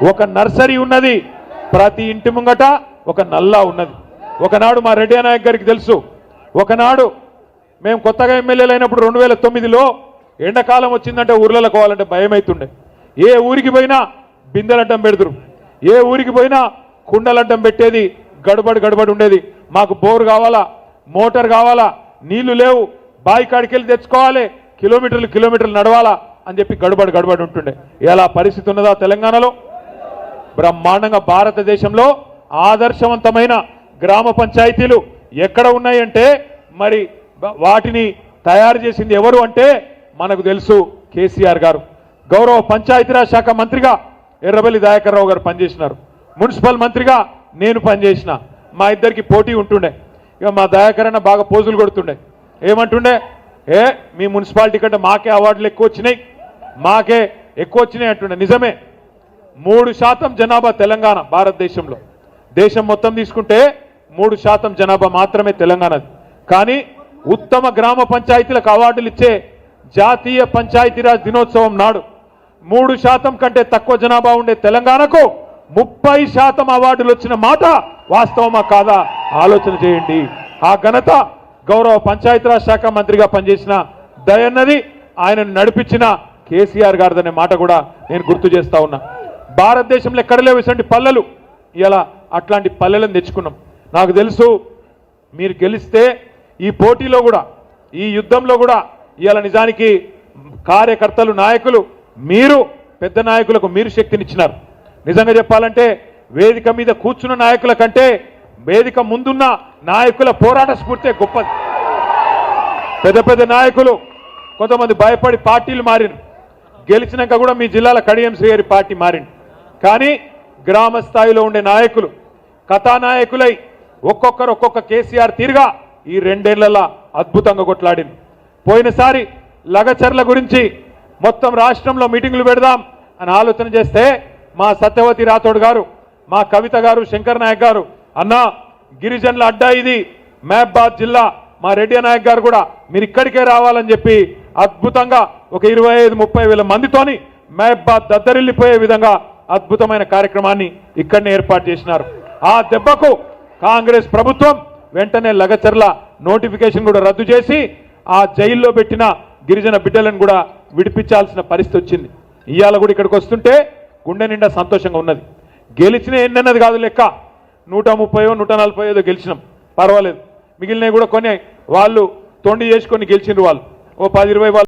ఒక నర్సరీ ఉన్నది, ప్రతి ఇంటి ముంగట ఒక నల్లా ఉన్నది. ఒకనాడు మా రెడ్డి నాయక్ గారికి తెలుసు, ఒకనాడు మేము కొత్తగా ఎమ్మెల్యేలు అయినప్పుడు 2009లో ఎండాకాలం వచ్చిందంటే ఊర్లలో పోవాలంటే భయం అవుతుండే. ఏ ఊరికి పోయినా బిందెలడ్డం పెడుతురు, ఏ ఊరికి పోయినా కుండలడ్డం పెట్టేది, గడబడి ఉండేది. మాకు బోర్ కావాలా, మోటార్ కావాలా, నీళ్లు లేవు, బావి కాడికి వెళ్ళి తెచ్చుకోవాలి, కిలోమీటర్లు నడవాలా అని చెప్పి గడబడి ఉంటుండే. ఎలా పరిస్థితి ఉన్నదా తెలంగాణలో? బ్రహ్మాండంగా భారతదేశంలో ఆదర్శవంతమైన గ్రామ పంచాయతీలు ఎక్కడ ఉన్నాయంటే మరి వాటిని తయారు చేసింది ఎవరు అంటే మనకు తెలుసు, కేసీఆర్ గారు. గౌరవ పంచాయతీరాజ్ శాఖ మంత్రిగా ఎర్రబెల్లి దయాకర్ రావు గారు పనిచేసినారు, మున్సిపల్ మంత్రిగా నేను పనిచేసిన. మా ఇద్దరికి పోటీ ఉంటుండే. ఇక మా దయాకర్ అన్న బాగా పోజులు కొడుతుండే, ఏమంటుండే, మీ మున్సిపాలిటీ కంటే మాకే అవార్డులు ఎక్కువ వచ్చినాయి అంటుండే. నిజమే, 3% జనాభా తెలంగాణ భారతదేశంలో. దేశం మొత్తం తీసుకుంటే 3% జనాభా మాత్రమే తెలంగాణది. కానీ ఉత్తమ గ్రామ పంచాయతీలకు అవార్డులు ఇచ్చే జాతీయ పంచాయతీరాజ్ దినోత్సవం నాడు 3% కంటే తక్కువ జనాభా ఉండే తెలంగాణకు 30% అవార్డులు వచ్చిన మాట వాస్తవమా కాదా ఆలోచన చేయండి. ఆ ఘనత గౌరవ పంచాయతీరాజ్ శాఖ మంత్రిగా పనిచేసిన దయన్నది, ఆయనను నడిపించిన కేసీఆర్ గారిదనే మాట కూడా నేను గుర్తు చేస్తా ఉన్నా. భారతదేశంలో ఎక్కడ లేవు ఇటువంటి పల్లెలు. ఇలా అట్లాంటి పల్లెలను తెచ్చుకున్నాం. నాకు తెలుసు, మీరు గెలిస్తే ఈ పోటీలో కూడా, ఈ యుద్ధంలో కూడా ఇవాళ నిజానికి కార్యకర్తలు, నాయకులు, మీరు పెద్ద నాయకులకు మీరు శక్తినిచ్చినారు. నిజంగా చెప్పాలంటే వేదిక మీద కూర్చున్న నాయకుల కంటే వేదిక ముందున్న నాయకుల పోరాట స్ఫూర్తి గొప్పది. పెద్ద నాయకులు కొంతమంది భయపడి పార్టీలు మారిను, గెలిచినాక కూడా మీ జిల్లాల కడియం శ్రీ గారి పార్టీ మారింది. కానీ గ్రామ స్థాయిలో ఉండే నాయకులు కథానాయకులై ఒక్కొక్క కేసీఆర్ తీరుగా ఈ 2 ఏళ్లలో అద్భుతంగా కొట్లాడింది. పోయినసారి లగచర్ల గురించి మొత్తం రాష్ట్రంలో మీటింగులు పెడదాం అని ఆలోచన చేస్తే మా సత్యవతి రాథోడ్ గారు, మా కవిత గారు, శంకర్ నాయక్ గారు, అన్నా గిరిజనుల అడ్డా ఇది, మహబాద్ జిల్లా, మా రెడ్డి నాయక్ గారు కూడా మీరు ఇక్కడికే రావాలని చెప్పి అద్భుతంగా ఒక 25-30 వేల మందితోని మహబాద్ దద్దరిల్లిపోయే విధంగా అద్భుతమైన కార్యక్రమాన్ని ఇక్కడనే ఏర్పాటు చేసినారు. ఆ దెబ్బకు కాంగ్రెస్ ప్రభుత్వం వెంటనే లగచర్ల నోటిఫికేషన్ కూడా రద్దు చేసి ఆ జైల్లో పెట్టిన గిరిజన బిడ్డలను కూడా విడిపించాల్సిన పరిస్థితి వచ్చింది. ఇవాళ కూడా ఇక్కడికి వస్తుంటే గుండె నిండా సంతోషంగా ఉన్నది. గెలిచిన ఎన్నన్నది కాదు లెక్క, 130-140 గెలిచినాం, పర్వాలేదు. మిగిలినవి కూడా కొన్ని వాళ్ళు తొండి చేసుకొని గెలిచిండ్రు. వాళ్ళు ఓ 10-20